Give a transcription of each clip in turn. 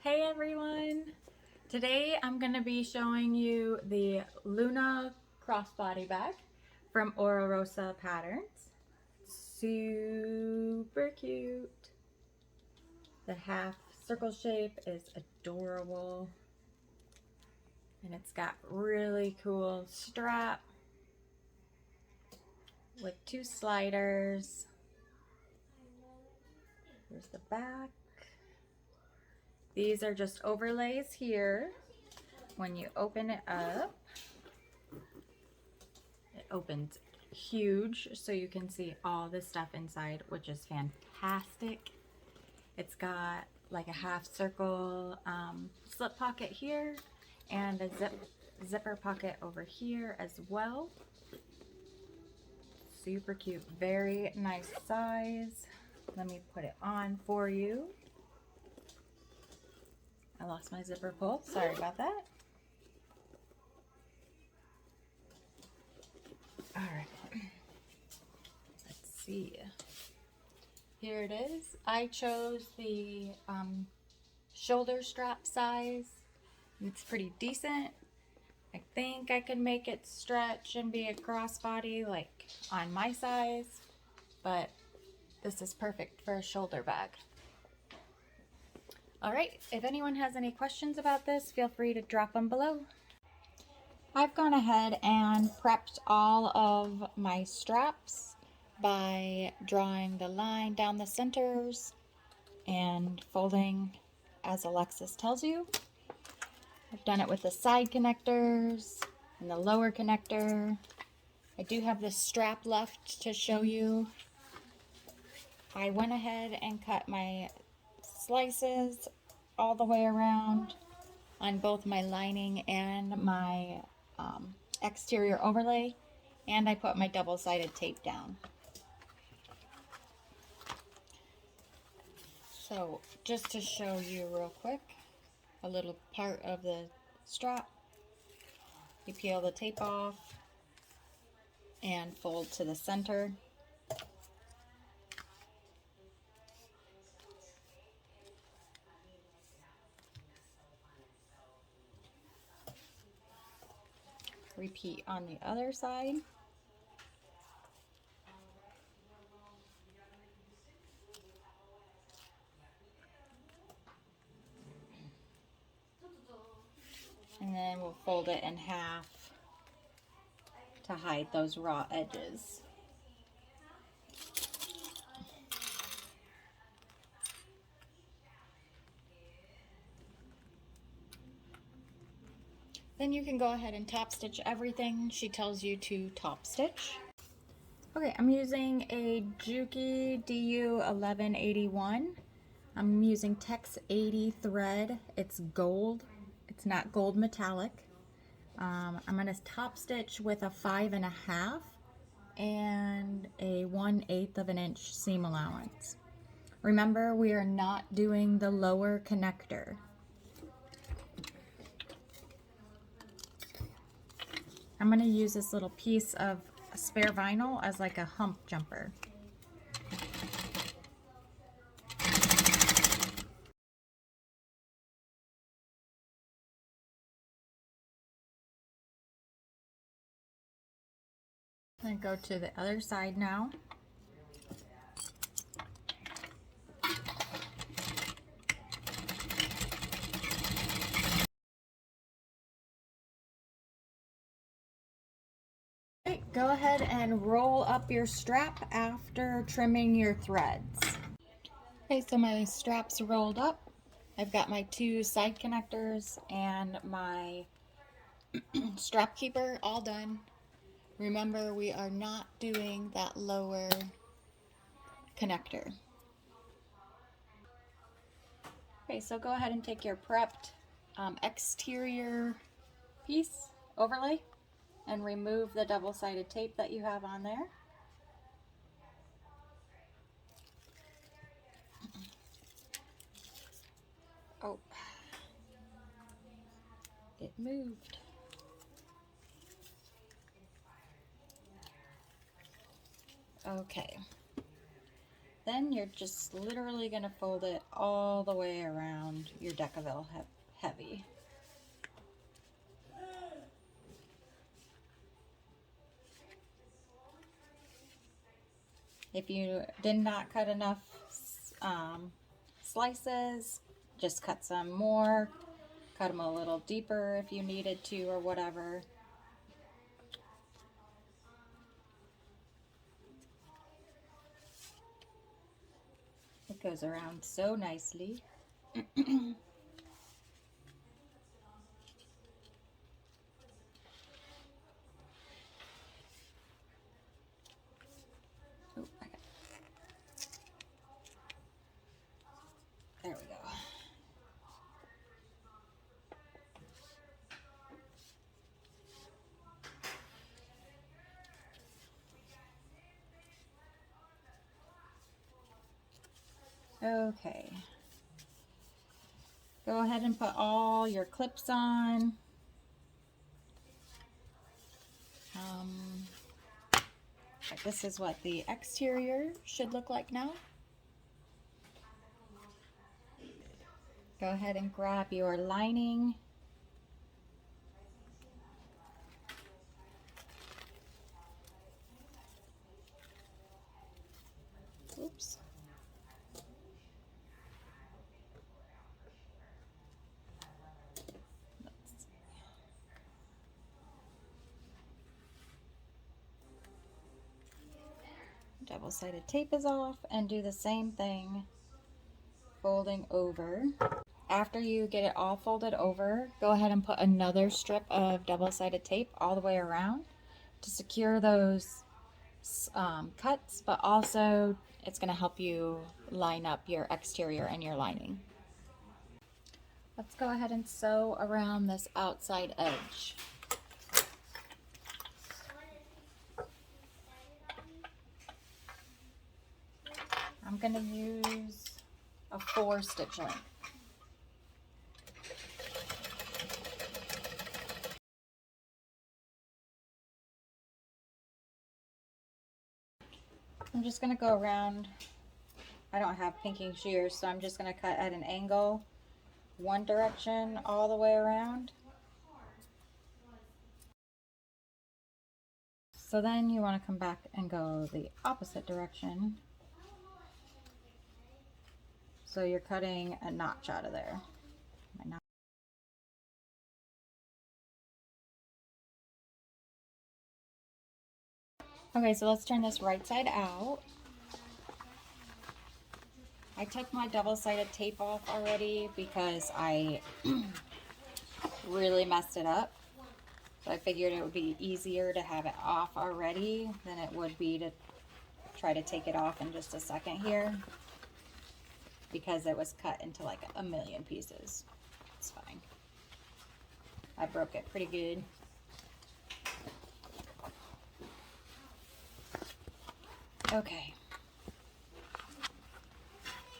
Hey everyone! Today I'm going to be showing you the Luna crossbody bag from Oro Rosa Patterns. Super cute. The half circle shape is adorable. And it's got really cool strap with two sliders. Here's the back. These are just overlays here. When you open it up, it opens huge so you can see all the stuff inside, which is fantastic. It's got like a half circle slip pocket here and a zipper pocket over here as well. Super cute, very nice size. Let me put it on for you. I lost my zipper pull, sorry about that. All right, let's see. Here it is. I chose the shoulder strap size. It's pretty decent. I think I could make it stretch and be a crossbody like on my size, but this is perfect for a shoulder bag. All right, if anyone has any questions about this, feel free to drop them below. I've gone ahead and prepped all of my straps by drawing the line down the centers and folding as Alexis tells you. I've done it with the side connectors and the lower connector. I do have this strap left to show you. I went ahead and cut my slices all the way around on both my lining and my exterior overlay, and I put my double-sided tape down. So just to show you real quick, a little part of the strap, you peel the tape off and fold to the center. Repeat on the other side. And then we'll fold it in half to hide those raw edges. Then you can go ahead and top stitch everything. She tells you to top stitch. Okay, I'm using a Juki DU 1181. I'm using Tex 80 thread. It's gold. It's not gold metallic. I'm going to top stitch with a 5.5 and a 1/8 of an inch seam allowance. Remember, we are not doing the lower connector. I'm going to use this little piece of spare vinyl as like a hump jumper. Then go to the other side now. Okay, go ahead and roll up your strap after trimming your threads. Okay, so my strap's rolled up. I've got my two side connectors and my strap keeper all done. Remember, we are not doing that lower connector. Okay, so go ahead and take your prepped exterior piece overlay and remove the double-sided tape that you have on there. Oh, it moved. Okay, Then you're just literally going to fold it all the way around your Decaville heavy. If you did not cut enough slices, just cut some more, cut them a little deeper if you needed to or whatever. It goes around so nicely. There we go. Okay. Go ahead and put all your clips on. This is what the exterior should look like now. Go ahead and grab your lining. Oops. Double-sided tape is off, and do the same thing, folding over. After you get it all folded over, go ahead and put another strip of double-sided tape all the way around to secure those cuts, but also it's going to help you line up your exterior and your lining. Let's go ahead and sew around this outside edge. I'm going to use a 4-stitch length. I'm just going to go around. I don't have pinking shears, so I'm just going to cut at an angle, one direction all the way around. So then you want to come back and go the opposite direction. So you're cutting a notch out of there. Okay, so let's turn this right side out. I took my double-sided tape off already because I really messed it up. So I figured it would be easier to have it off already than it would be to try to take it off in just a second here, because it was cut into like a million pieces. It's fine. I broke it pretty good. Okay.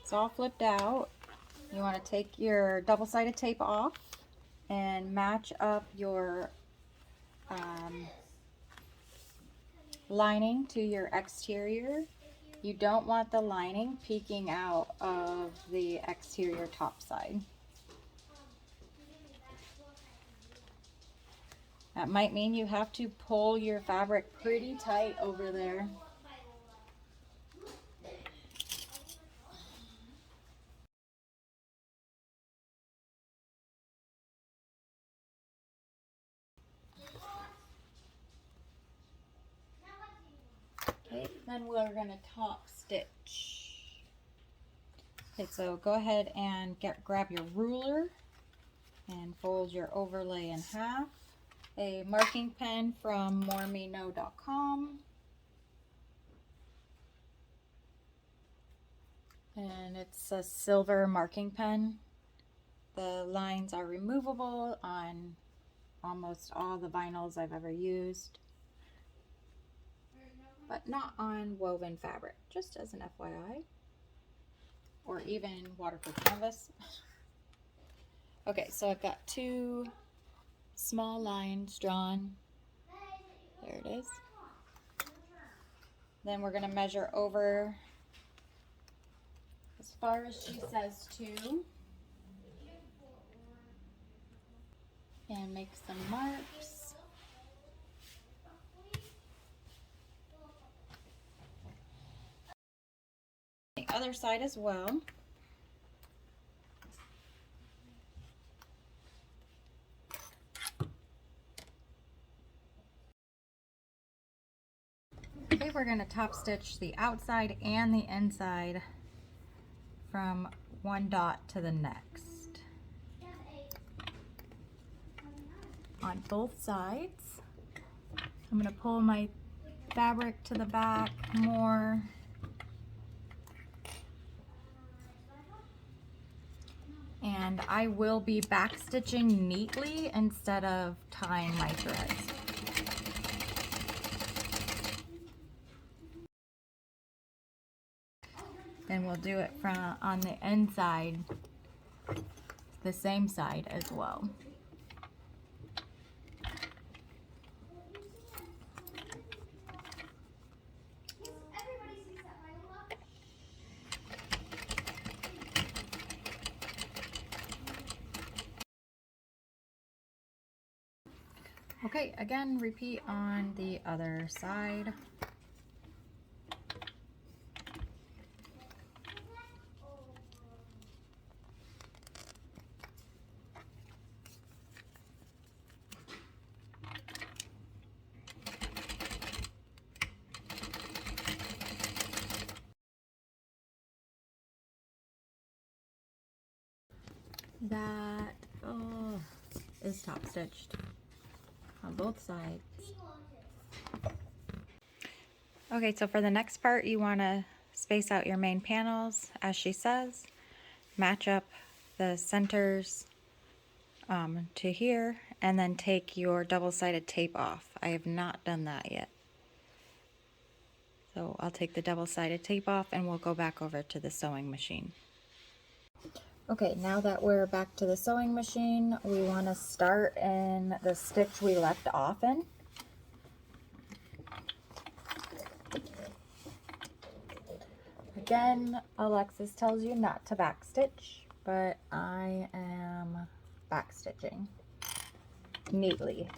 It's all flipped out. You want to take your double-sided tape off and match up your lining to your exterior. You don't want the lining peeking out of the exterior top side. That might mean you have to pull your fabric pretty tight over there. Okay, then we're going to top stitch. Okay, so go ahead and grab your ruler and fold your overlay in half. A marking pen from moremeknow.com. And it's a silver marking pen. The lines are removable on almost all the vinyls I've ever used, but not on woven fabric, just as an FYI, or even waterproof canvas. Okay, so I've got 2 small lines drawn. There it is. Then we're going to measure over far as she says to. And make some marks. The other side as well. Okay, we're going to top stitch the outside and the inside from one dot to the next on both sides. I'm going to pull my fabric to the back more. And I will be back stitching neatly instead of tying my threads. And we'll do it from on the inside, the same side as well. Okay, again, repeat on the other side. That is top stitched on both sides. Okay, so for the next part, you want to space out your main panels, as she says. Match up the centers to here, and then take your double-sided tape off. I have not done that yet. So I'll take the double-sided tape off and we'll go back over to the sewing machine. Okay, now that we're back to the sewing machine, we want to start in the stitch we left off in. Again, Alexis tells you not to backstitch, but I am backstitching neatly.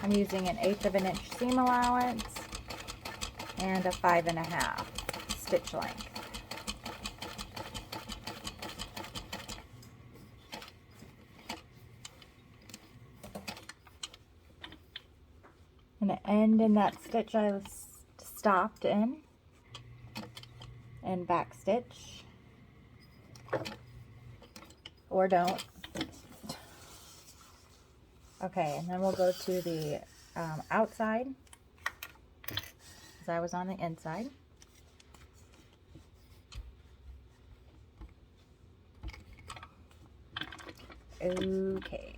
I'm using an 1/8 of an inch seam allowance and a 5.5 stitch length. I'm going to end in that stitch I stopped in and back stitch, or don't. Okay, and then we'll go to the outside, because I was on the inside. Okay.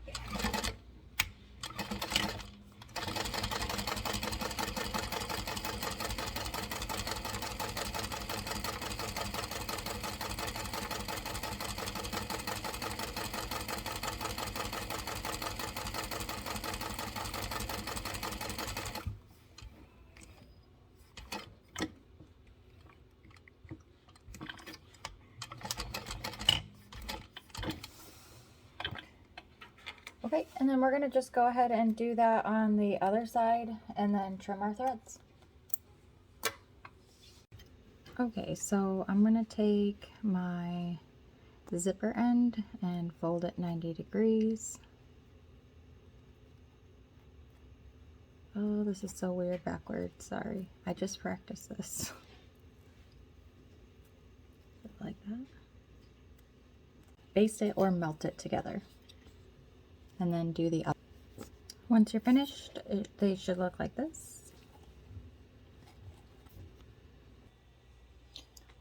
Okay, and then we're going to just go ahead and do that on the other side and then trim our threads. Okay, so I'm going to take my zipper end and fold it 90 degrees. Oh, this is so weird backwards, sorry. I just practiced this. Like that. Baste it or melt it together. And then do the other. Once you're finished, they should look like this.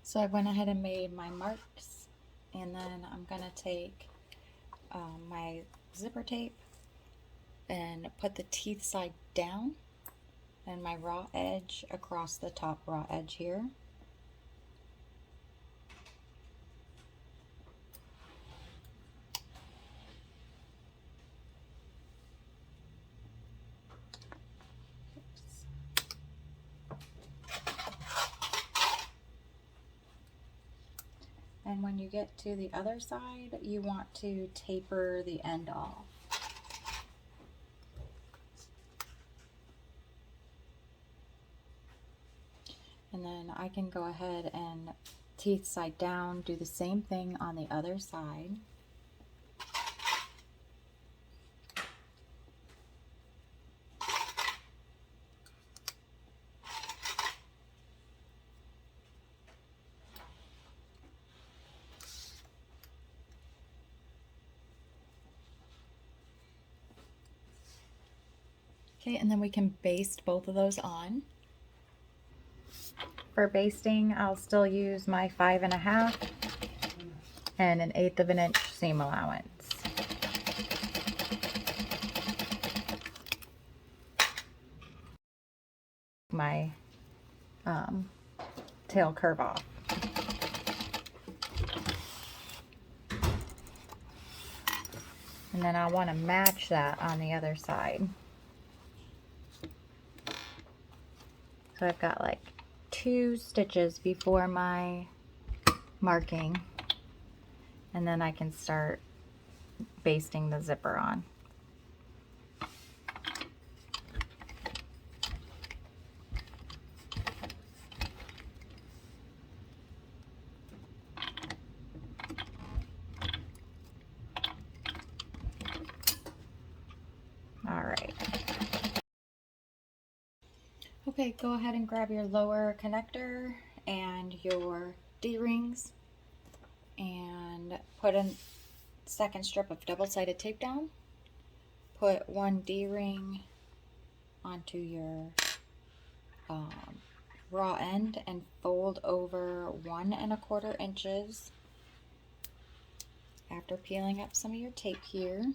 So I went ahead and made my marks, and then I'm gonna take my zipper tape and put the teeth side down and my raw edge across the top raw edge here. you get to the other side, you want to taper the end off. And then I can go ahead and teeth side down, do the same thing on the other side. Okay, and then we can baste both of those on. For basting, I'll still use my 5.5 and 1/8 of an inch seam allowance. My tail curve off. And then I want to match that on the other side. So I've got like 2 stitches before my marking, and then I can start basting the zipper on. All right. Okay, go ahead and grab your lower connector and your D-rings and put a second strip of double-sided tape down. Put 1 D-ring onto your raw end and fold over 1 1/4 inches after peeling up some of your tape here.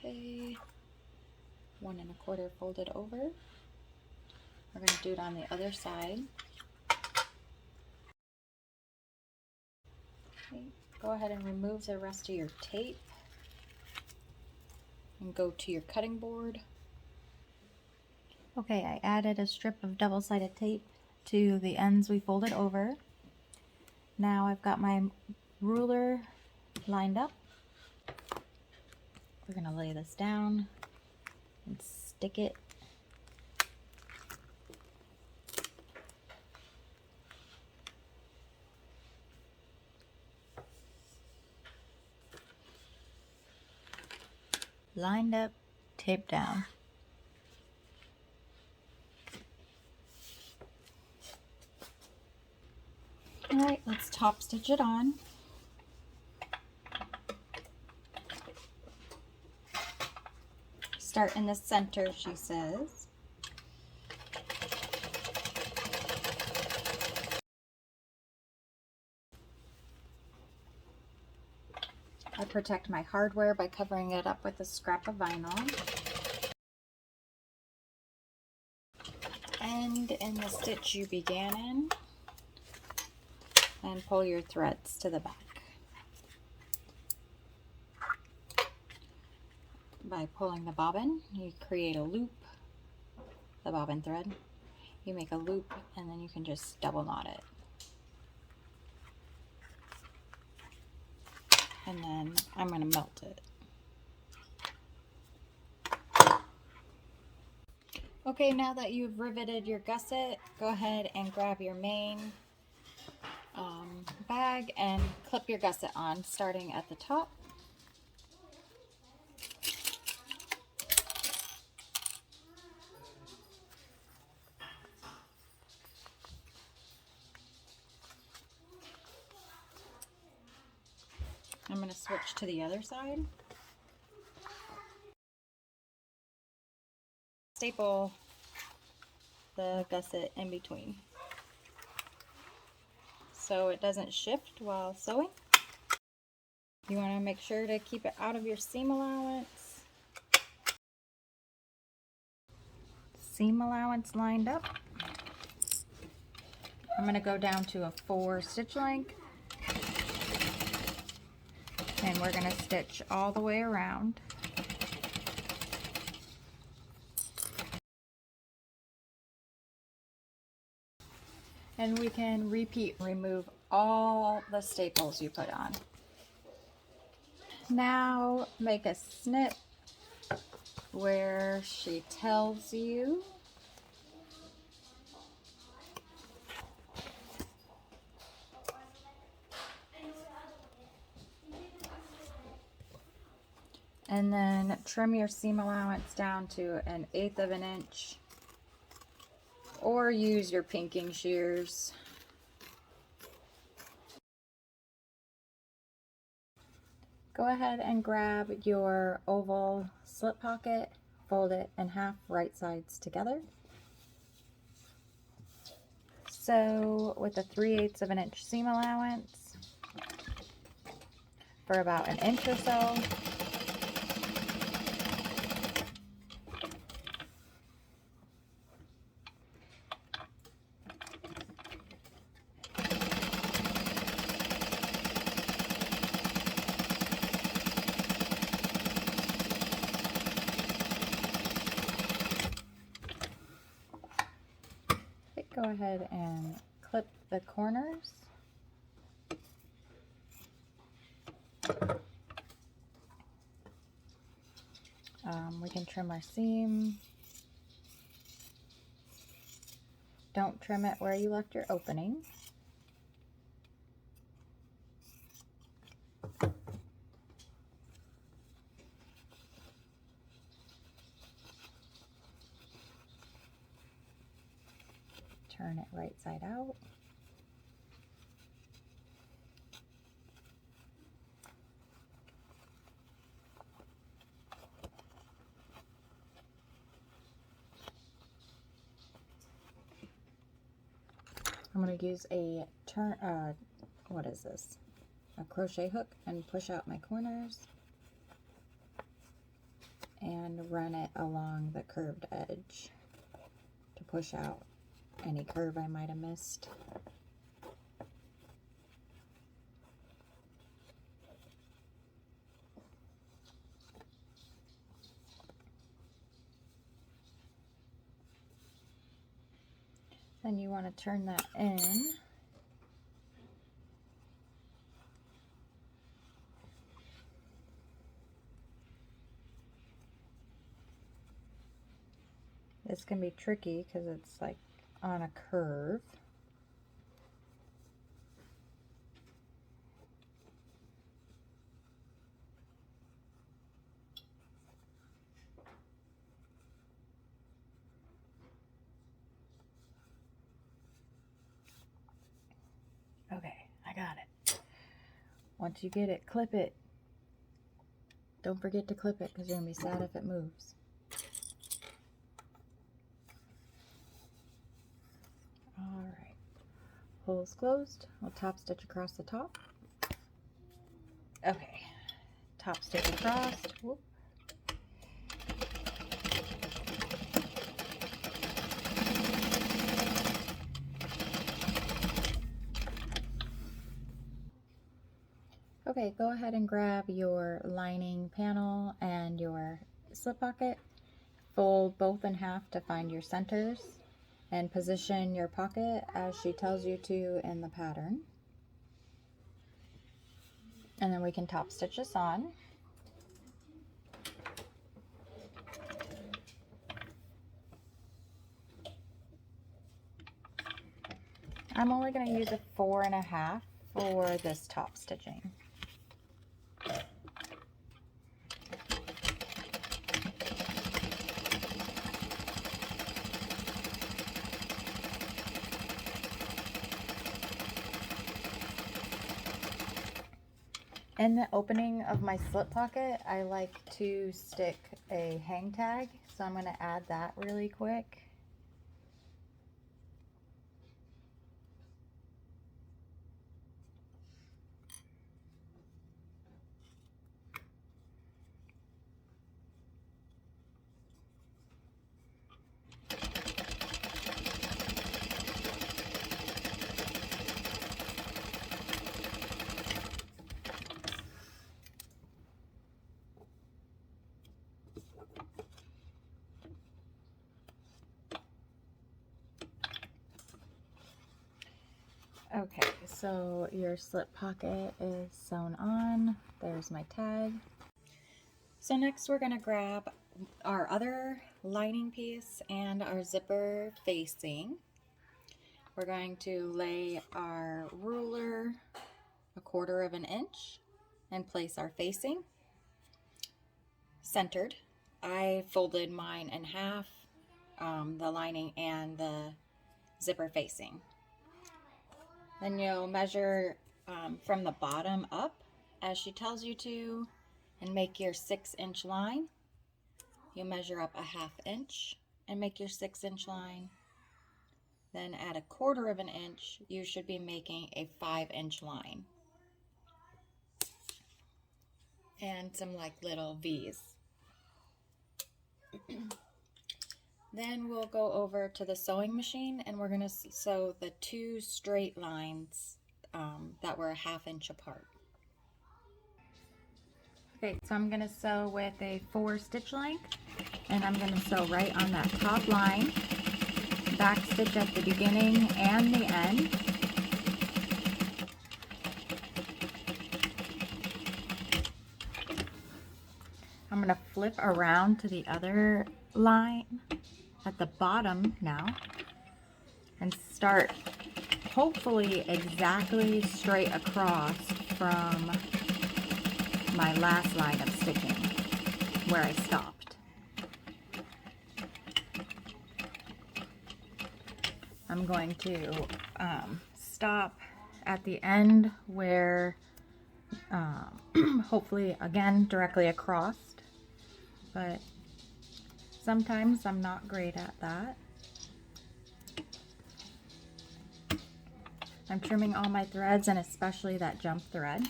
Okay, 1 1/4 folded over. We're going to do it on the other side. Okay, go ahead and remove the rest of your tape and go to your cutting board. Okay, I added a strip of double-sided tape to the ends we folded over. Now I've got my ruler lined up. We're going to lay this down and stick it. Lined up, taped down. All right, let's top stitch it on. Start in the center, she says. I protect my hardware by covering it up with a scrap of vinyl. End in the stitch you began in and pull your threads to the back. By pulling the bobbin, you create a loop, the bobbin thread. You make a loop and then you can just double knot it. And then I'm going to melt it. Okay, now that you've riveted your gusset, go ahead and grab your main bag and clip your gusset on, starting at the top. I'm going to switch to the other side. Staple the gusset in between so it doesn't shift while sewing. You want to make sure to keep it out of your seam allowance. Seam allowance lined up. I'm going to go down to a 4 stitch length and we're going to stitch all the way around. And we can repeat, remove all the staples you put on. Now make a snip where she tells you. And then trim your seam allowance down to 1/8 of an inch, or use your pinking shears. Go ahead and grab your oval slip pocket, fold it in half, right sides together. Sew with a 3/8 of an inch seam allowance for about 1 inch or so. Go ahead and clip the corners. We can trim our seam. Don't trim it where you left your opening. Turn it right side out. I'm going to use a what is this? A crochet hook and push out my corners and run it along the curved edge to push out any curve I might have missed. Then you want to turn that in. This can be tricky because it's like on a curve. Okay, I got it. Once you get it, clip it. Don't forget to clip it because you're going to be sad if it moves. Alright, holes closed. We'll top stitch across the top. Okay, top stitch across. Whoop. Okay, go ahead and grab your lining panel and your slip pocket. Fold both in half to find your centers and position your pocket as she tells you to in the pattern. And then we can top stitch this on. I'm only going to use a 4.5 for this top stitching. In the opening of my slip pocket, I like to stick a hang tag, so I'm going to add that really quick. Okay, so your slip pocket is sewn on. There's my tag. So next we're gonna grab our other lining piece and our zipper facing. We're going to lay our ruler 1/4 of an inch and place our facing centered. I folded mine in half, the lining and the zipper facing. Then you'll measure from the bottom up as she tells you to and make your 6-inch line. You measure up 1/2 inch and make your 6-inch line. Then at 1/4 of an inch, you should be making a 5-inch line. And some like little V's. Then we'll go over to the sewing machine and we're gonna sew the 2 straight lines that were 1/2 inch apart. Okay, so I'm gonna sew with a 4 stitch length and I'm gonna sew right on that top line, back stitch at the beginning and the end. I'm gonna flip around to the other line at the bottom now and start hopefully exactly straight across from my last line of stitching where I stopped. I'm going to stop at the end where hopefully again directly across, but sometimes I'm not great at that. I'm trimming all my threads and especially that jump thread.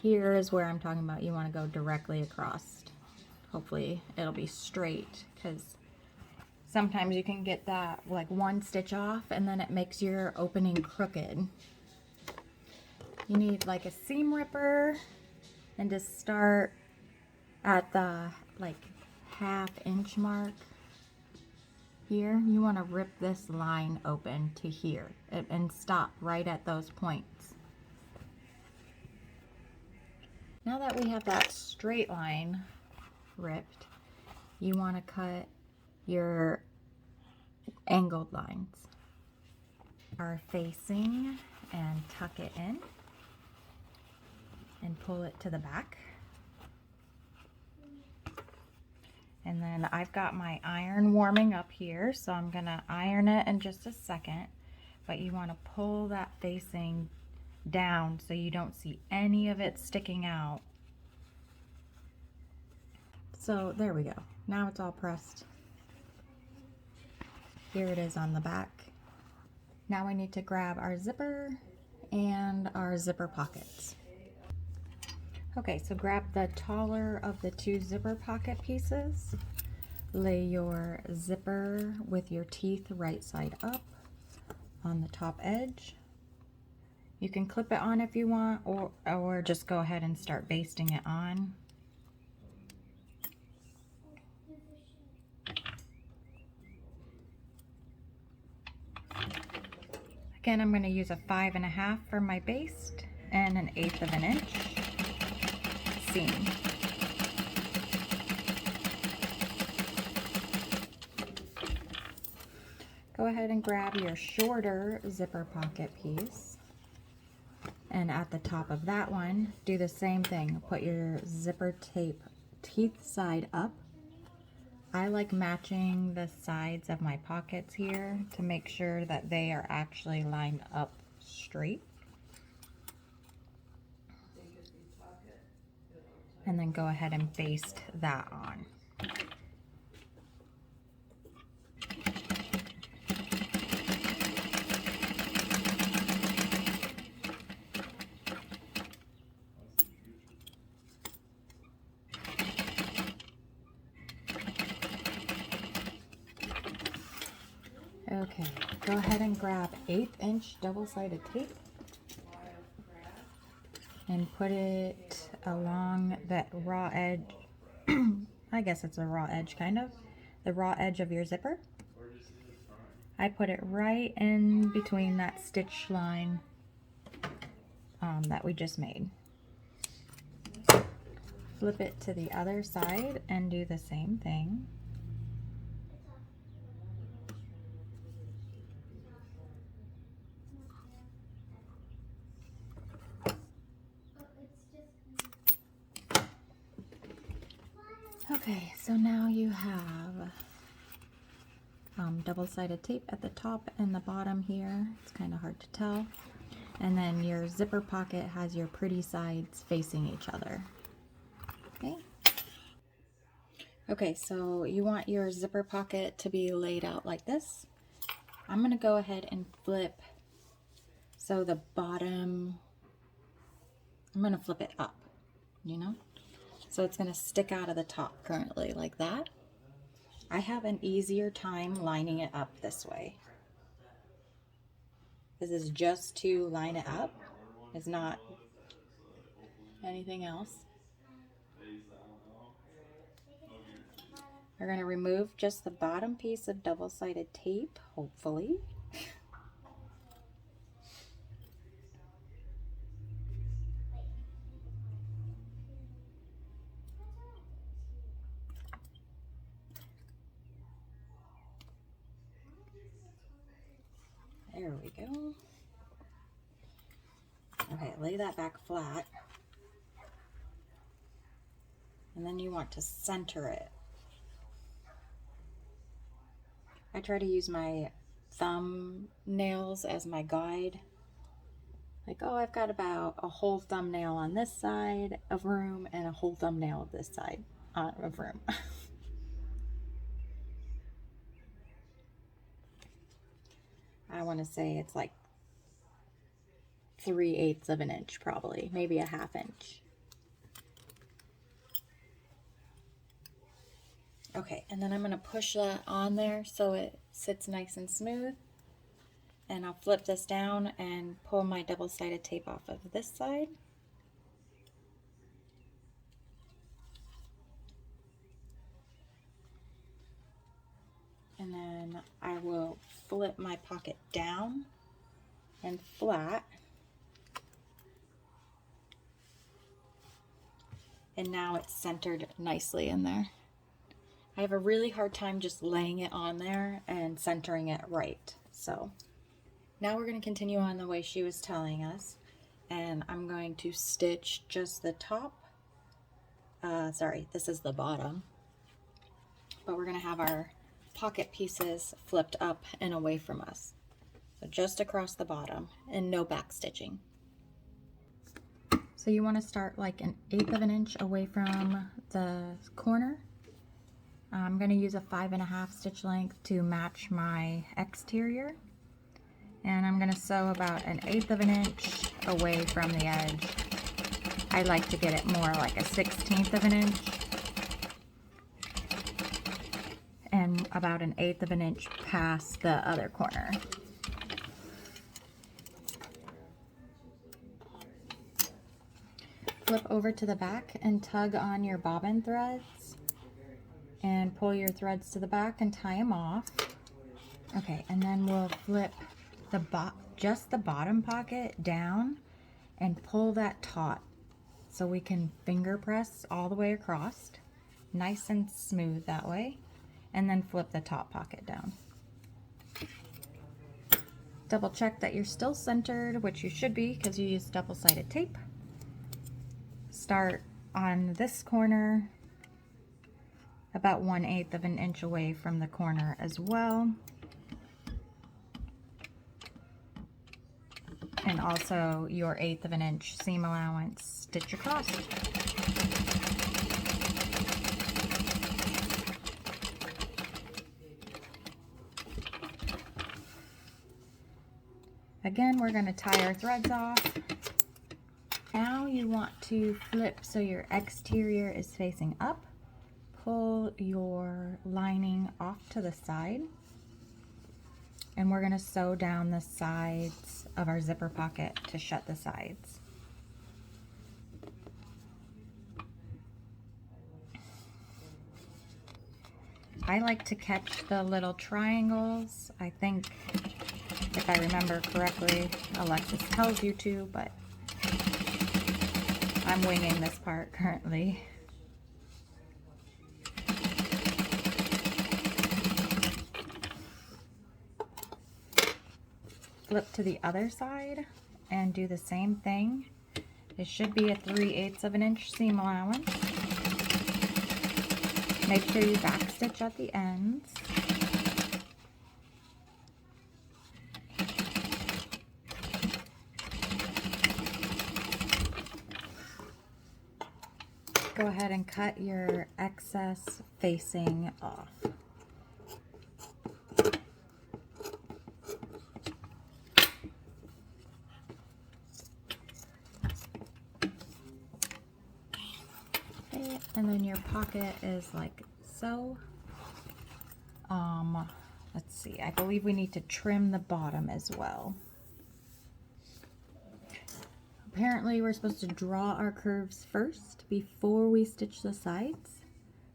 Here is where I'm talking about you want to go directly across. Hopefully it'll be straight because sometimes you can get that like 1 stitch off and then it makes your opening crooked. You need like a seam ripper and just start at the like 1/2 inch mark. Here, you want to rip this line open to here and stop right at those points. Now that we have that straight line ripped, you want to cut your angled lines. Our facing and tuck it in and pull it to the back. And then I've got my iron warming up here, so I'm gonna iron it in just a second, but you want to pull that facing down so you don't see any of it sticking out. So there we go. Now it's all pressed. Here it is on the back. Now we need to grab our zipper and our zipper pockets. Okay, so grab the taller of the 2 zipper pocket pieces. Lay your zipper with your teeth right side up on the top edge. You can clip it on if you want, or just go ahead and start basting it on. Again, I'm going to use a 5 1/2 for my baste and an 1/8 of an inch seam. Go ahead and grab your shorter zipper pocket piece, and at the top of that one, do the same thing. Put your zipper tape teeth side up. I like matching the sides of my pockets here to make sure that they are actually lined up straight. And then go ahead and baste that on. Okay, go ahead and grab 1/8 inch double-sided tape and put it along that raw edge. I guess it's a raw edge, kind of. The raw edge of your zipper. I put it right in between that stitch line that we just made. Flip it to the other side and do the same thing. Okay, so now you have double-sided tape at the top and the bottom here. It's kind of hard to tell. And then your zipper pocket has your pretty sides facing each other. Okay. Okay, so you want your zipper pocket to be laid out like this. I'm going to go ahead and flip. So the bottom, I'm going to flip it up, you know? So it's going to stick out of the top currently like that. I have an easier time lining it up this way. This is just to line it up. It's not anything else. We're going to remove just the bottom piece of double-sided tape, hopefully. There we go. Okay, lay that back flat. And then you want to center it. I try to use my thumbnails as my guide. Like, oh, I've got about a whole thumbnail on this side of room and a whole thumbnail of this side of room. I want to say it's like 3/8 of an inch, probably, maybe a 1/2 inch. Okay, and then I'm going to push that on there so it sits nice and smooth. And I'll flip this down and pull my double-sided tape off of this side. And then I will flip my pocket down and flat. And now it's centered nicely in there. I have a really hard time just laying it on there and centering it right. So now we're going to continue on the way she was telling us. And I'm going to stitch just the top. Sorry, this is the bottom. But we're going to have our pocket pieces flipped up and away from us. So just across the bottom and no back stitching. So you want to start like 1/8 of an inch away from the corner. I'm going to use a 5.5 stitch length to match my exterior. And I'm going to sew about 1/8 of an inch away from the edge. I like to get it more like a 1/16 of an inch. And about 1/8 of an inch past the other corner. Flip over to the back and tug on your bobbin threads. And pull your threads to the back and tie them off. Okay, and then we'll flip just the bottom pocket down and pull that taut so we can finger press all the way across. Nice and smooth that way. And then flip the top pocket down. Double check that you're still centered, which you should be because you used double-sided tape. Start on this corner about 1/8 of an inch away from the corner as well. And also your 1/8 of an inch seam allowance, stitch across. Again, we're going to tie our threads off. Now you want to flip so your exterior is facing up. Pull your lining off to the side. And we're going to sew down the sides of our zipper pocket to shut the sides. I like to catch the little triangles. I think, if I remember correctly, Alexis tells you to, but I'm winging this part currently. Flip to the other side and do the same thing. It should be a 3/8 of an inch seam allowance. Make sure you backstitch at the ends. Go ahead and cut your excess facing off. Okay, and then your pocket is like so. Let's see, I believe we need to trim the bottom as well. Apparently we're supposed to draw our curves first before we stitch the sides.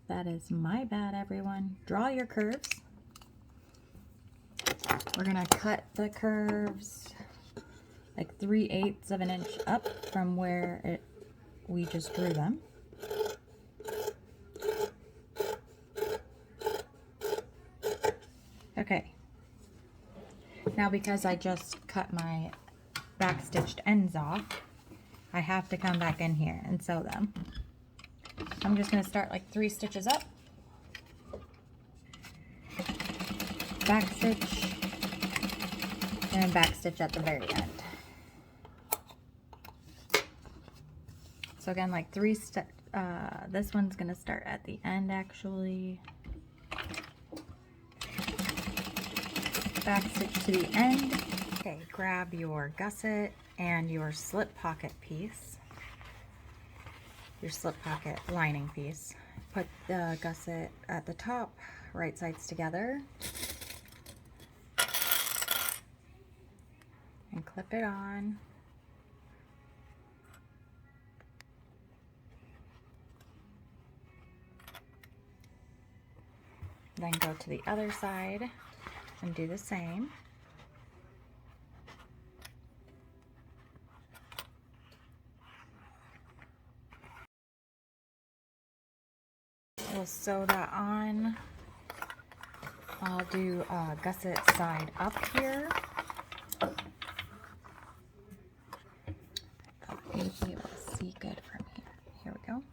That is my bad, everyone. Draw your curves. We're gonna cut the curves like 3/8 of an inch up from where we just drew them. Okay. Now because I just cut my backstitched ends off, I have to come back in here and sew them. I'm just going to start like 3 stitches up, backstitch, and backstitch at the very end. So again, like 3 this one's going to start at the end actually. Backstitch to the end. Okay, grab your gusset and your slip pocket piece, your slip pocket lining piece. Put the gusset at the top, right sides together, and clip it on. Then go to the other side and do the same. We'll sew that on. I'll do a gusset side up here. You'll be able to see good from here. Here we go.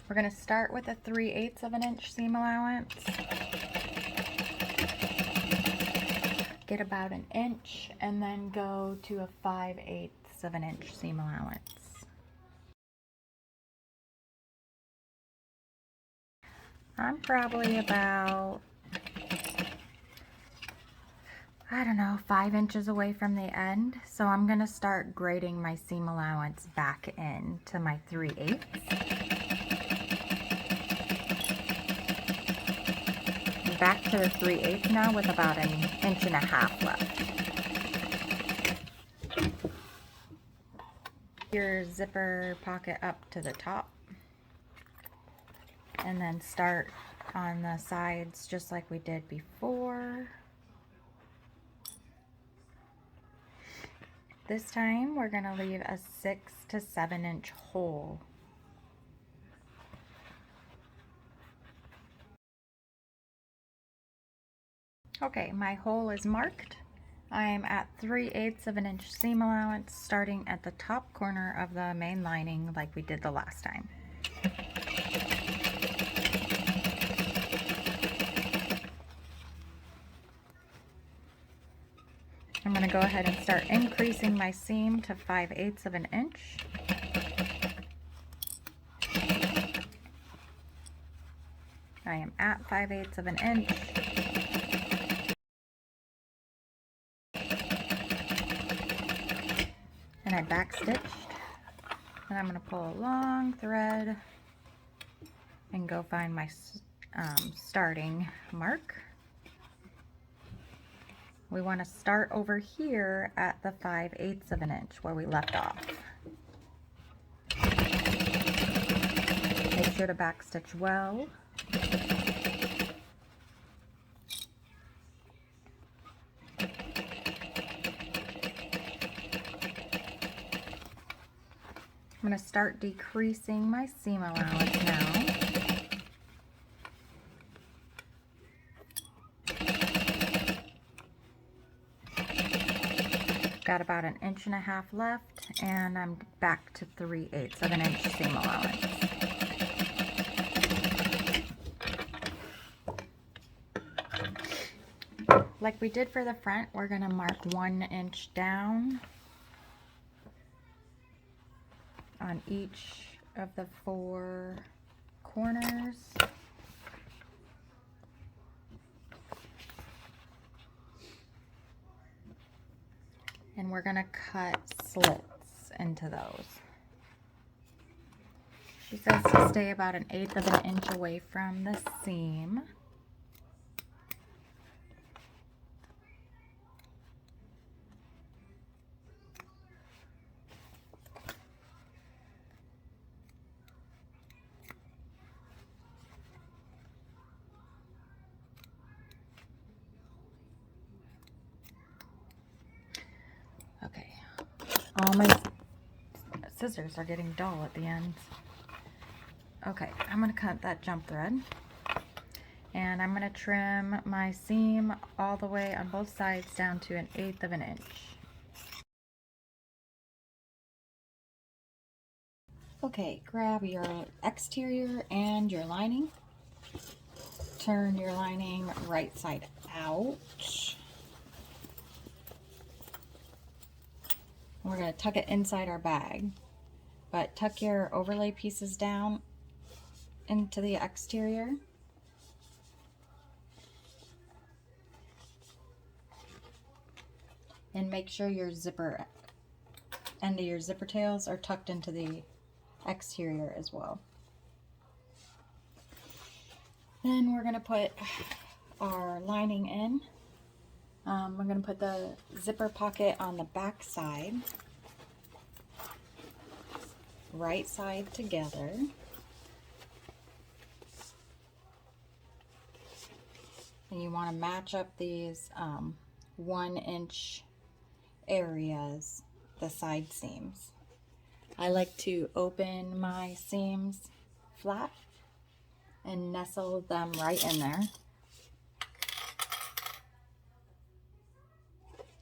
We're going to start with a 3/8 of an inch seam allowance. Get about an inch and then go to a 5/8 of an inch seam allowance. I'm probably about, I don't know, 5 inches away from the end. So I'm going to start grading my seam allowance back in to my 3/8. Back to the 3/8 now with about an 1.5 inches left. Your zipper pocket up to the top. And then start on the sides just like we did before. This time we're going to leave a 6 to 7 inch hole. Okay, my hole is marked. I am at 3/8 of an inch seam allowance, starting at the top corner of the main lining like we did the last time. I'm going to go ahead and start increasing my seam to 5/8 of an inch. I am at 5/8 of an inch. And I backstitched. And I'm going to pull a long thread and go find my starting mark. We want to start over here at the 5/8 of an inch where we left off. Make sure to backstitch well. I'm going to start decreasing my seam allowance now. Got about 1.5 inches left, and I'm back to 3/8 of an inch seam allowance. Like we did for the front, we're going to mark 1 inch down on each of the 4 corners. And we're going to cut slits into those. She says to stay about 1/8 of an inch away from the seam. Okay, all my scissors are getting dull at the ends. Okay, I'm going to cut that jump thread, and I'm going to trim my seam all the way on both sides down to 1/8 of an inch. Okay, grab your exterior and your lining. Turn your lining right side out. We're going to tuck it inside our bag, but tuck your overlay pieces down into the exterior. And make sure your zipper end of your zipper tails are tucked into the exterior as well. Then we're going to put our lining in. We're going to put the zipper pocket on the back side, right side together. And you want to match up these 1 inch areas, the side seams. I like to open my seams flat and nestle them right in there.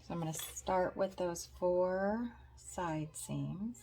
So I'm going to start with those 4 side seams.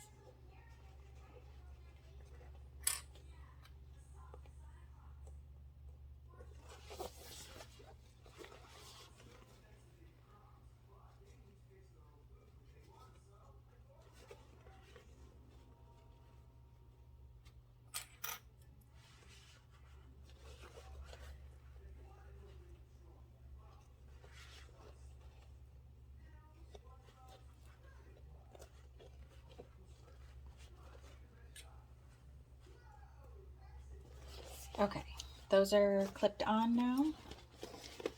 Okay, those are clipped on now,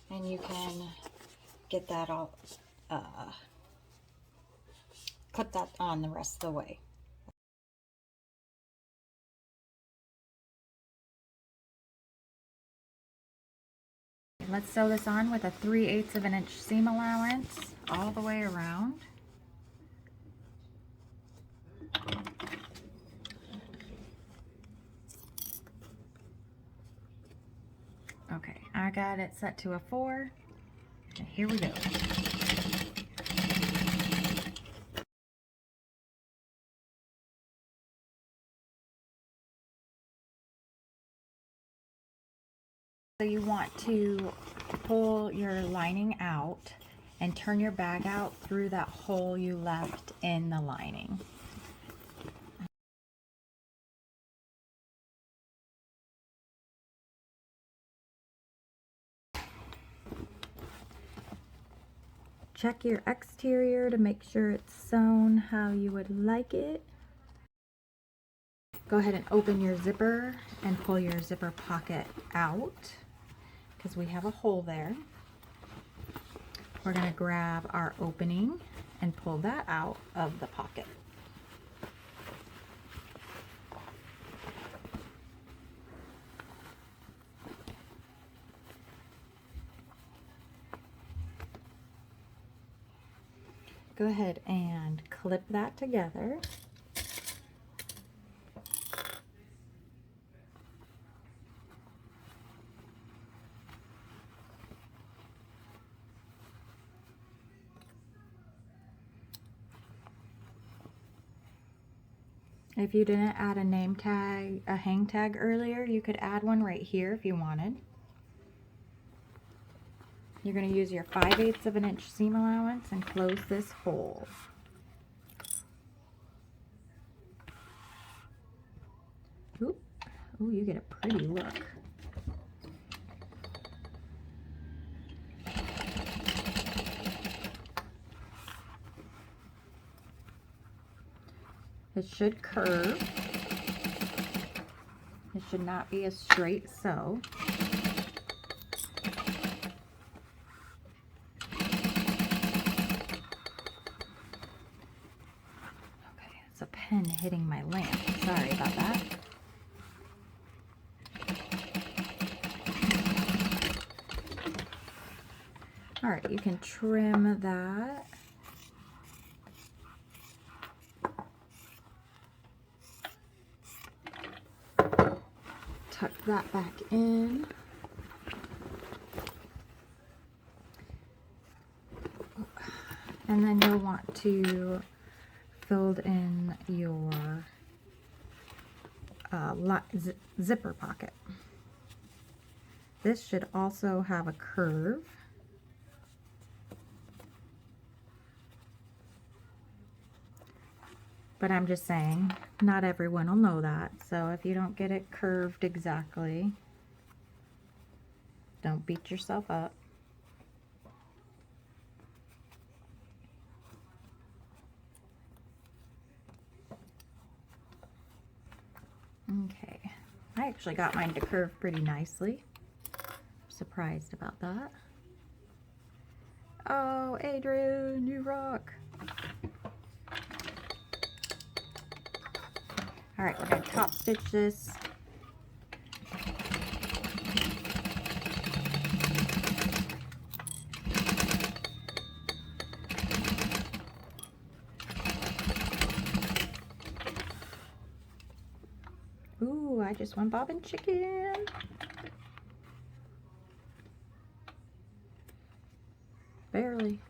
and you can get that all, clip that on the rest of the way. Let's sew this on with a 3/8 of an inch seam allowance all the way around. Okay, I got it set to a 4. And here we go. So you want to pull your lining out and turn your bag out through that hole you left in the lining. Check your exterior to make sure it's sewn how you would like it. Go ahead and open your zipper and pull your zipper pocket out because we have a hole there. We're going to grab our opening and pull that out of the pocket. go ahead and clip that together. If you didn't add a name tag, a hang tag earlier, you could add one right here if you wanted. You're going to use your 5/8 of an inch seam allowance and close this hole. Ooh, ooh, you get a pretty look. It should curve. It should not be a straight sew. Okay, it's a pen hitting my lamp. Sorry about that. All right, you can trim that. Tuck that back in. And then you'll want to fold in your zipper pocket. This should also have a curve. But I'm just saying, not everyone will know that. So if you don't get it curved exactly, don't beat yourself up. Okay, I actually got mine to curve pretty nicely. Surprised about that. Oh, Adrian, you rock. All right, we're going to top stitch this. Ooh, I just went bobbin chicken. Barely.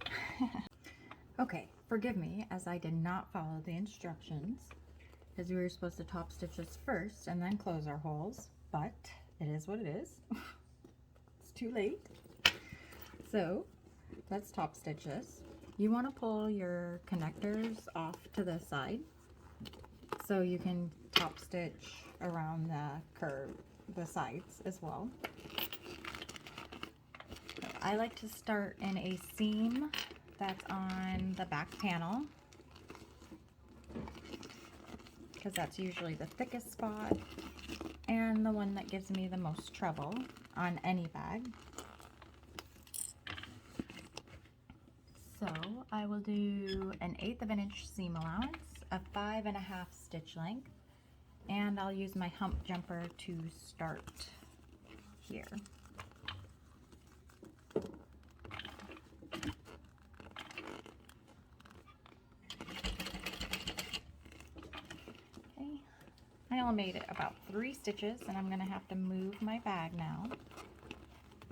Okay, forgive me as I did not follow the instructions, because we were supposed to top stitch this first and then close our holes, but it is what it is. It's too late. So let's top stitch this. You want to pull your connectors off to the side so you can top stitch around the curve, the sides as well. I like to start in a seam that's on the back panel, because that's usually the thickest spot and the one that gives me the most trouble on any bag. So I will do an 1/8 of an inch seam allowance, a 5.5 stitch length, and I'll use my hump jumper to start here. I only made it about 3 stitches, and I'm going to have to move my bag now.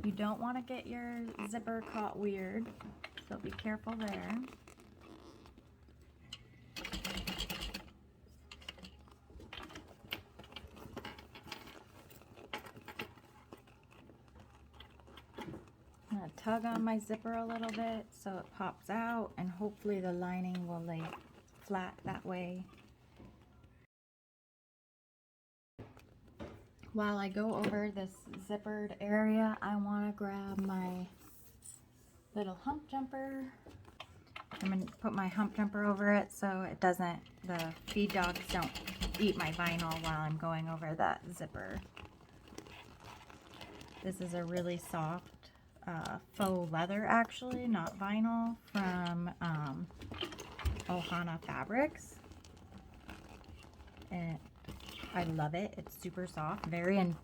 You don't want to get your zipper caught weird, so be careful there. I'm going to tug on my zipper a little bit so it pops out, and hopefully the lining will lay flat that way. While I go over this zippered area, I want to grab my little hump jumper. I'm going to put my hump jumper over it so it doesn't, the feed dogs don't eat my vinyl while I'm going over that zipper. This is a really soft faux leather, actually, not vinyl, from Ohana Fabrics. And I love it. It's super soft, very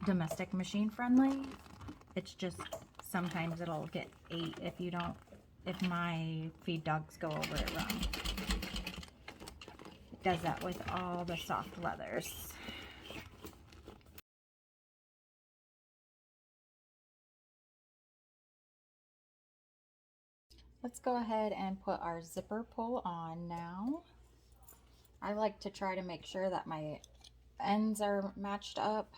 domestic machine friendly. It's just sometimes it'll get 8 if my feed dogs go over it wrong. It does that with all the soft leathers. Let's go ahead and put our zipper pull on now. I like to try to make sure that my ends are matched up.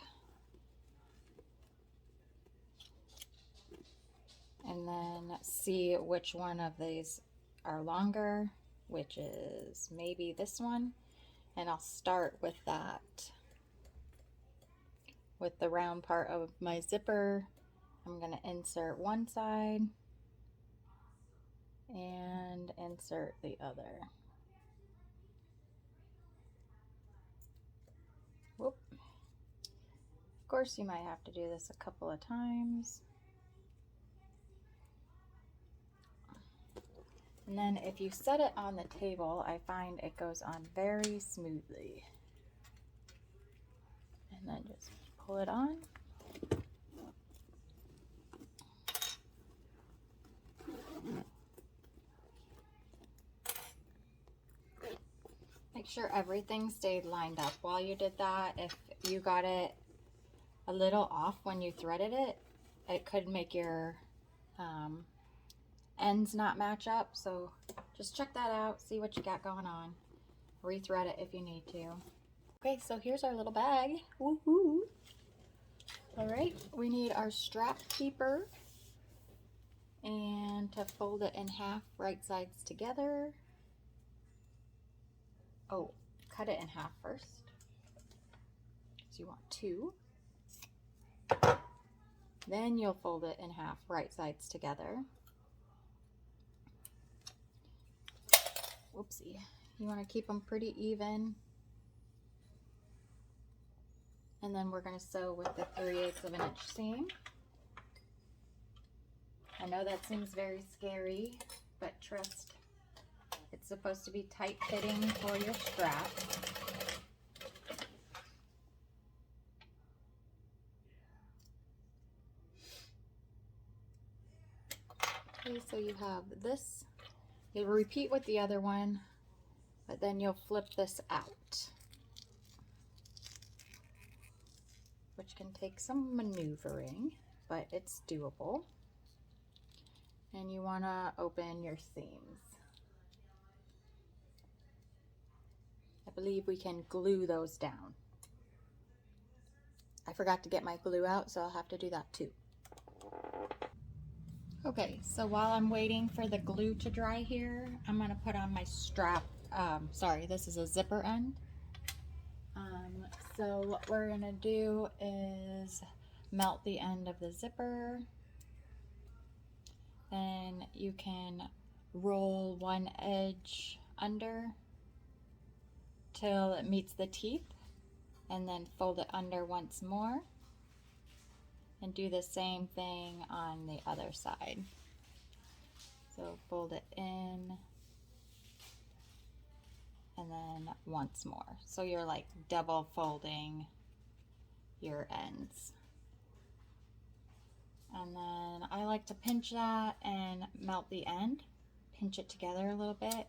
And then see which one of these are longer, which is maybe this one. And I'll start with that. With the round part of my zipper, I'm going to insert one side and insert the other. Whoop. Of course, you might have to do this a couple of times. And then if you set it on the table, I find it goes on very smoothly. And then just pull it on. Make sure everything stayed lined up while you did that. If you got it a little off when you threaded it, it could make your ends not match up. So just check that out, see what you got going on. Rethread it if you need to. Okay, so here's our little bag. Woohoo! All right, we need our strap keeper and to fold it in half, right sides together. Oh, cut it in half first. So you want 2. Then you'll fold it in half, right sides together. Whoopsie. You want to keep them pretty even. And then we're going to sew with the 3/8 of an inch seam. I know that seems very scary, but trust, it's supposed to be tight fitting for your strap. Okay, so you have this. You'll repeat with the other one, but then you'll flip this out, which can take some maneuvering, but it's doable. And you want to open your seams. I believe we can glue those down. I forgot to get my glue out, so I'll have to do that too. Okay, so while I'm waiting for the glue to dry here, I'm going to put on my strap. Sorry, this is a zipper end. So what we're going to do is melt the end of the zipper. Then you can roll one edge under till it meets the teeth, and then fold it under once more. And do the same thing on the other side. So fold it in and then once more. So you're like double folding your ends. And then I like to pinch that and melt the end. Pinch it together a little bit.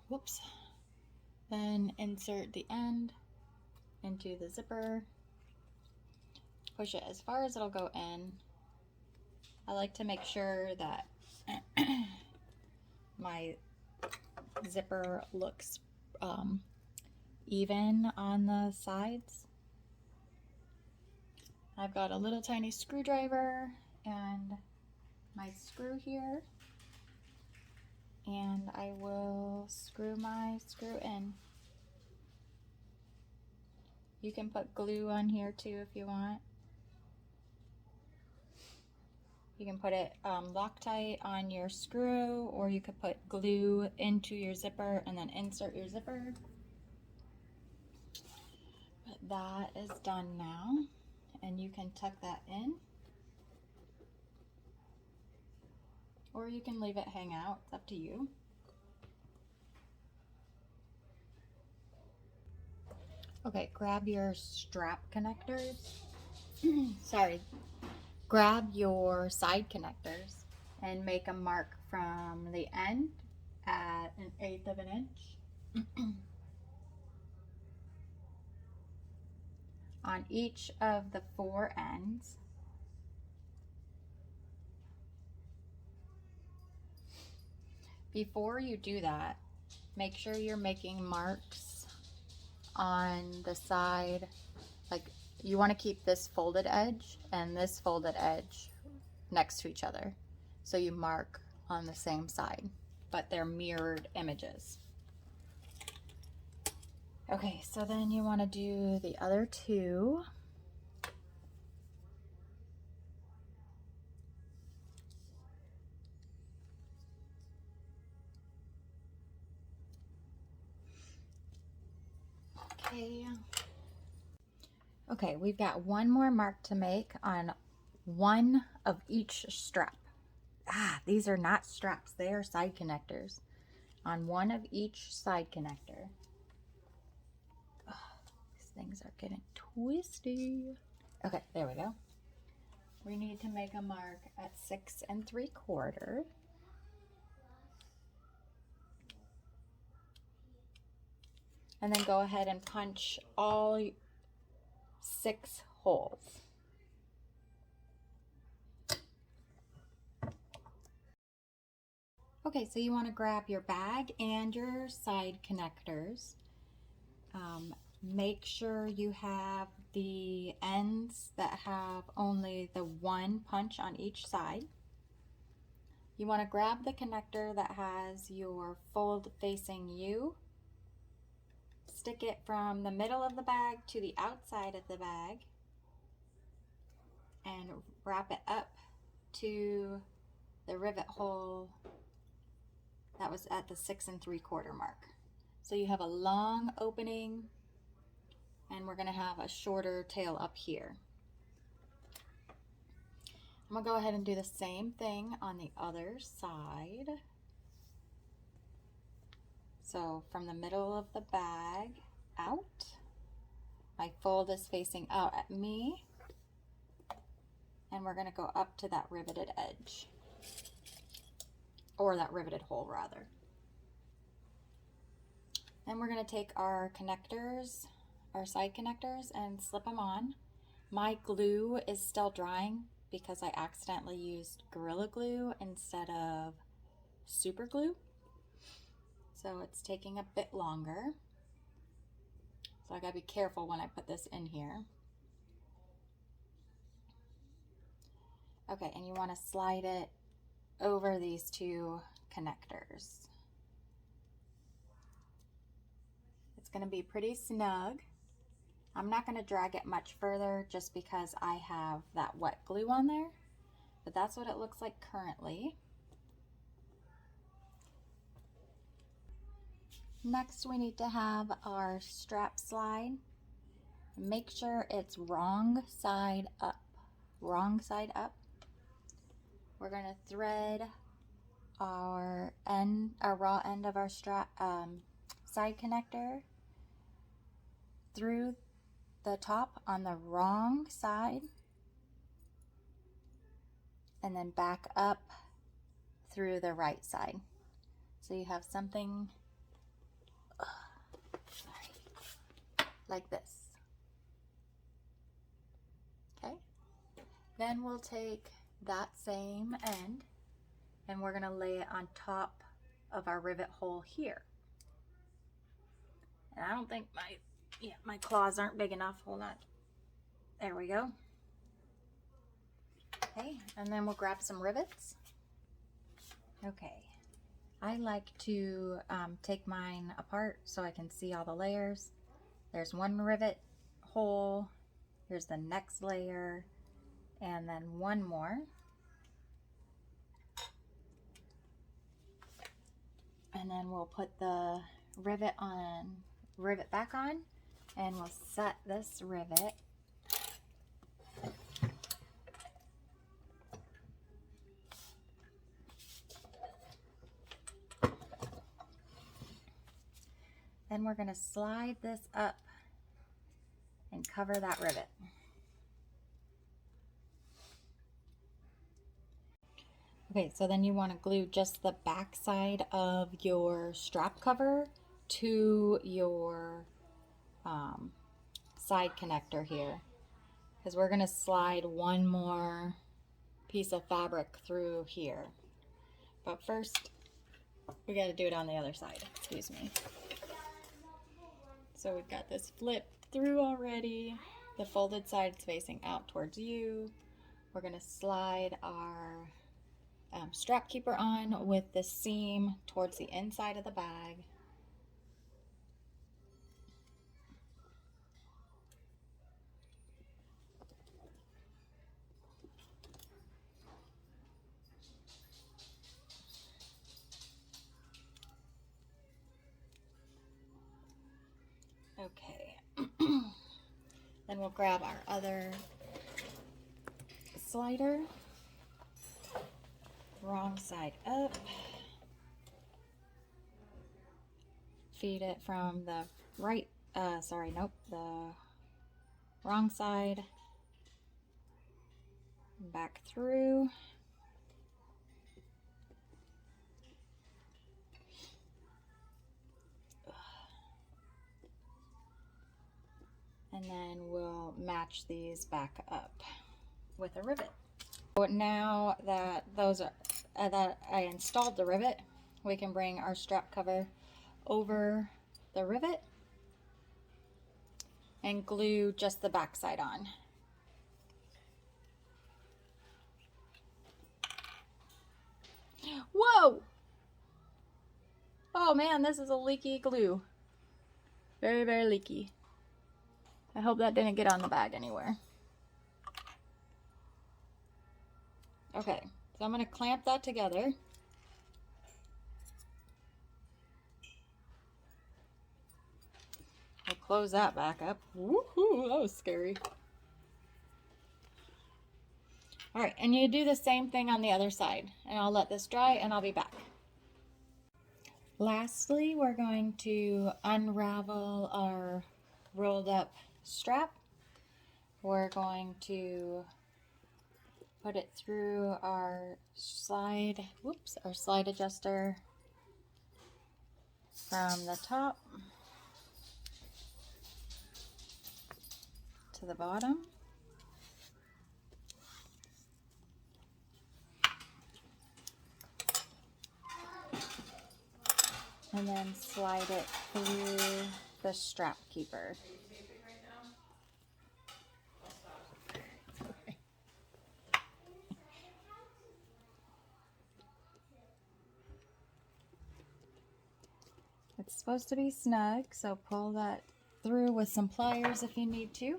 Whoops. Then insert the end into the zipper. Push it as far as it'll go in. I like to make sure that my zipper looks even on the sides. I've got a little tiny screwdriver and my screw here, and I will screw my screw in. You can put glue on here too if you want. You can put it Loctite on your screw, or you could put glue into your zipper and then insert your zipper. But that is done now, and you can tuck that in, or you can leave it hang out. It's up to you. Okay, grab your strap connectors. Sorry. Grab your side connectors and make a mark from the end at 1/8 of an inch on each of the 4 ends. Before you do that, make sure you're making marks on the side. Like, you want to keep this folded edge and this folded edge next to each other, so you mark on the same side, but they're mirrored images. Okay, so then you want to do the other 2. Okay, we've got one more mark to make on one of each strap. These are not straps, they are side connectors. On one of each side connector. These things are getting twisty. Okay, there we go. We need to make a mark at 6 3/4. And then go ahead and punch all 6 holes. Okay, so you want to grab your bag and your side connectors. Make sure you have the ends that have only the 1 punch on each side. You want to grab the connector that has your fold facing you. Stick it from the middle of the bag to the outside of the bag and wrap it up to the rivet hole that was at the 6 3/4 mark. So you have a long opening and we're going to have a shorter tail up here. I'm going to go ahead and do the same thing on the other side. So from the middle of the bag out, my fold is facing out at me, and we're going to go up to that riveted edge, or that riveted hole rather. Then we're going to take our connectors, our side connectors, and slip them on. My glue is still drying because I accidentally used Gorilla Glue instead of super glue. So it's taking a bit longer. So I gotta be careful when I put this in here. Okay, and you want to slide it over these 2 connectors. It's going to be pretty snug. I'm not going to drag it much further just because I have that wet glue on there, but that's what it looks like currently. Next, we need to have our strap slide. Make sure it's wrong side up. Wrong side up. We're going to thread our raw end of our strap side connector through the top on the wrong side, and then back up through the right side. So you have something like this. Okay, then we'll take that same end and we're going to lay it on top of our rivet hole here. And I don't think my claws aren't big enough. Hold on. There we go. Okay, and then we'll grab some rivets. Okay, I like to take mine apart so I can see all the layers. There's one rivet hole, here's the next layer, and then one more. And then we'll put the rivet back on, and we'll set this rivet then we're going to slide this up and cover that rivet. Okay, so then you want to glue just the back side of your strap cover to your side connector here, because we're going to slide one more piece of fabric through here. But first, we got to do it on the other side. Excuse me. So we've got this flipped through already. The folded side is facing out towards you. We're going to slide our strap keeper on with the seam towards the inside of the bag. Okay. Then we'll grab our other slider, wrong side up, feed it from the right, the wrong side, back through, and then we'll match these back up with a rivet. So now that that I installed the rivet, we can bring our strap cover over the rivet and glue just the back side on. Whoa! Oh man, this is a leaky glue. Very, very leaky. I hope that didn't get on the bag anywhere. Okay, so I'm going to clamp that together. I'll close that back up. Woohoo, that was scary. Alright, and you do the same thing on the other side. And I'll let this dry and I'll be back. Lastly, we're going to unravel our rolled up strap. We're going to put it through our slide adjuster from the top to the bottom. And then slide it through the strap keeper. It's supposed to be snug, so pull that through with some pliers if you need to.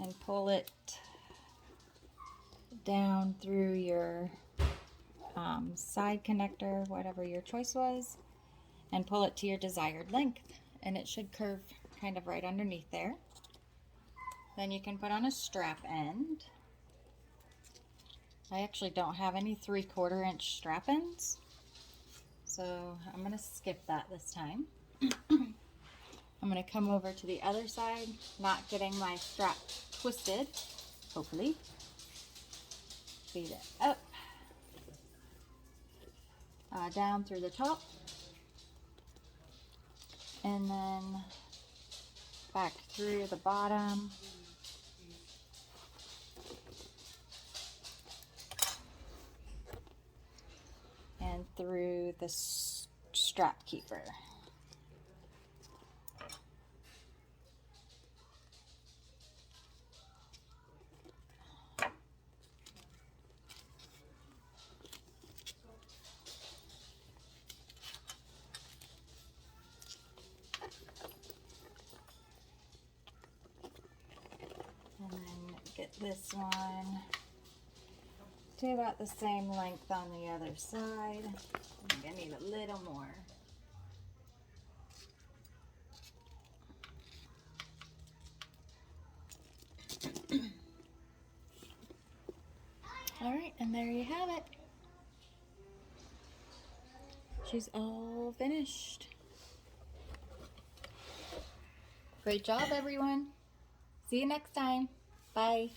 And pull it down through your side connector, whatever your choice was, and pull it to your desired length. And it should curve kind of right underneath there. Then you can put on a strap end. I actually don't have any 3/4 inch strap ends, so I'm going to skip that this time. I'm going to come over to the other side, not getting my strap twisted, hopefully. Feed it up, down through the top, and then back through the bottom. And through the strap keeper. And then get this one to about the same length on the other side. I think I need a little more. All right, and there you have it. She's all finished. Great job, everyone. See you next time. Bye.